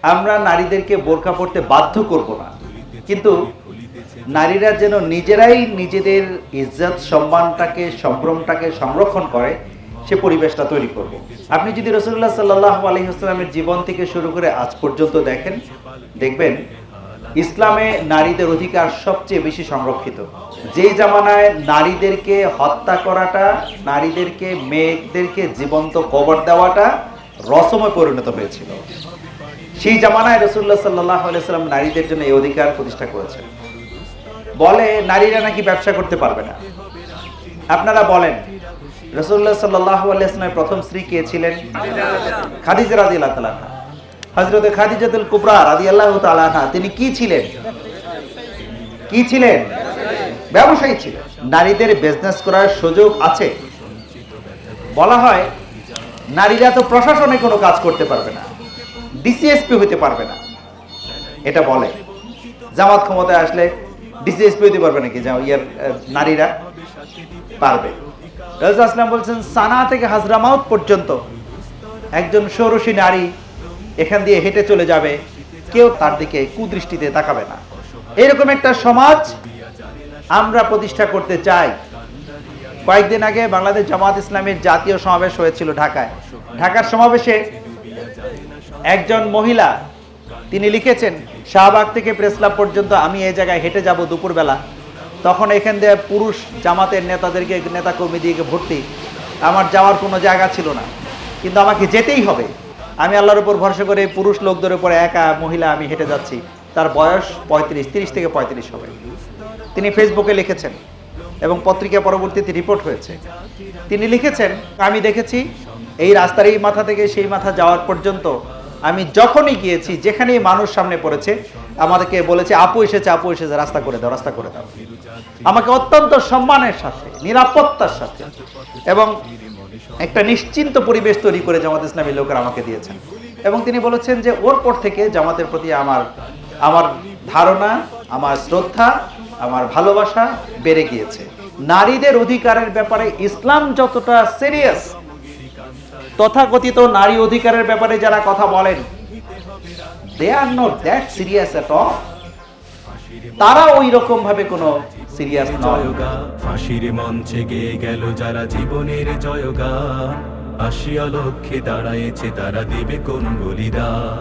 আমরা নারীদেরকে বোরকা পরতে বাধ্য করব না, কিন্তু নারীরা যেন নিজেরাই নিজেদের ইজ্জত সম্মানটাকে সম্ভ্রমটাকে সংরক্ষণ করে সে পরিবেশটা তৈরি করব। আপনি যদি রাসূলুল্লাহ সাল্লাল্লাহু আলাইহি ওয়াসাল্লামের জীবন থেকে শুরু করে আজ পর্যন্ত দেখবেন ইসলামে নারীদের অধিকার সবচেয়ে বেশি সংরক্ষিত। যেই জামানায় নারীদেরকে হত্যা করাটা, নারীদেরকে মেয়েদেরকে জীবন্ত কবর দেওয়াটা রসমে পরিণত হয়েছিল, সেই জামানায় রাসূলুল্লাহ সাল্লাল্লাহু আলাইহি ওয়াসাল্লাম নারীদের জন্য এই অধিকার প্রতিষ্ঠা করেছেন। বলে নারীরা নাকি ব্যবসা করতে পারবে না। আপনারা বলেন রাসূলুল্লাহ সাল্লাল্লাহু আলাইহি ওয়াসাল্লামের প্রথম স্ত্রী কে ছিলেন? খাদিজা রাদিয়াল্লাহু তাআলা আনহা। হযরত খাদিজাতুল কুবরা রাদিয়াল্লাহু তাআলা আনহা তিনি কি ছিলেন? ব্যবসায়ী ছিলেন। নারীদের বিজনেস করার সুযোগ আছে। বলা হয় নারীরা তো প্রশাসনে কোনো কাজ করতে পারবে না, ডিসিএসপি হতে পারবে না, এটা বলে। জামাত ক্ষমতায় আসলে ডিসিএসপি হতে পারবে নাকি? নারীরা পারবে। রাসূল আসলাম বলছেন সানা থেকে হাজরামাউত পর্যন্ত একজন ষোড়শী নারী এখান দিয়ে হেঁটে চলে যাবে, কেউ তার দিকে কুদৃষ্টিতে তাকাবে না। এরকম একটা সমাজ আমরা প্রতিষ্ঠা করতে চাই। কয়েকদিন আগে বাংলাদেশ জামাত ইসলামের জাতীয় সমাবেশ হয়েছিল ঢাকায়। ঢাকার সমাবেশে একজন মহিলা তিনি লিখেছেন, শাহবাগ থেকে প্রেস ক্লাব পর্যন্ত আমি এই জায়গায় হেঁটে যাব দুপুরবেলা, তখন এখান দিয়ে পুরুষ জামাতের নেতা কর্মীদেরকে ভর্তি, আমার যাওয়ার কোনো জায়গা ছিল না, কিন্তু আমাকে যেতেই হবে। আমি আল্লাহর উপর ভরসা করে পুরুষ লোকদের উপরে একা মহিলা আমি হেঁটে যাচ্ছি। তার বয়স 30 থেকে 35 হবে। তিনি ফেসবুকে লিখেছেন এবং পত্রিকা পরবর্তীতে রিপোর্ট হয়েছে। তিনি লিখেছেন, আমি দেখেছি এই রাস্তার এই মাথা থেকে সেই মাথা যাওয়ার পর্যন্ত আমি যখনই গিয়েছি, যেখানেই মানুষ সামনে পড়েছে আমাদেরকে বলেছে আপু এসেছে রাস্তা করে দাও। আমাকে অত্যন্ত সম্মানের সাথে, নিরাপত্তার সাথে এবং একটা নিশ্চিন্ত পরিবেশ তৈরি করে জামাত ইসলামী লোকেরা আমাকে দিয়েছেন। এবং তিনি বলেছেন যে ওর পর থেকে জামাতের প্রতি আমার ধারণা, আমার শ্রদ্ধা, আমার ভালোবাসা বেড়ে গিয়েছে। নারীদের অধিকারের ব্যাপারে ইসলাম যতটা সিরিয়াস, তথাকথিত নারী অধিকারের ব্যাপারে যারা কথা বলেন they are not that serious at all। তারা ওই রকম ভাবে কোনো সিরিয়াস নয়। ফাঁসির মঞ্চে গেয়ে গেল যারা জীবনের জয়গান, আসিয়া লক্ষ্যে দাঁড়ায়েছে তারা দেবে কোন বলিদান।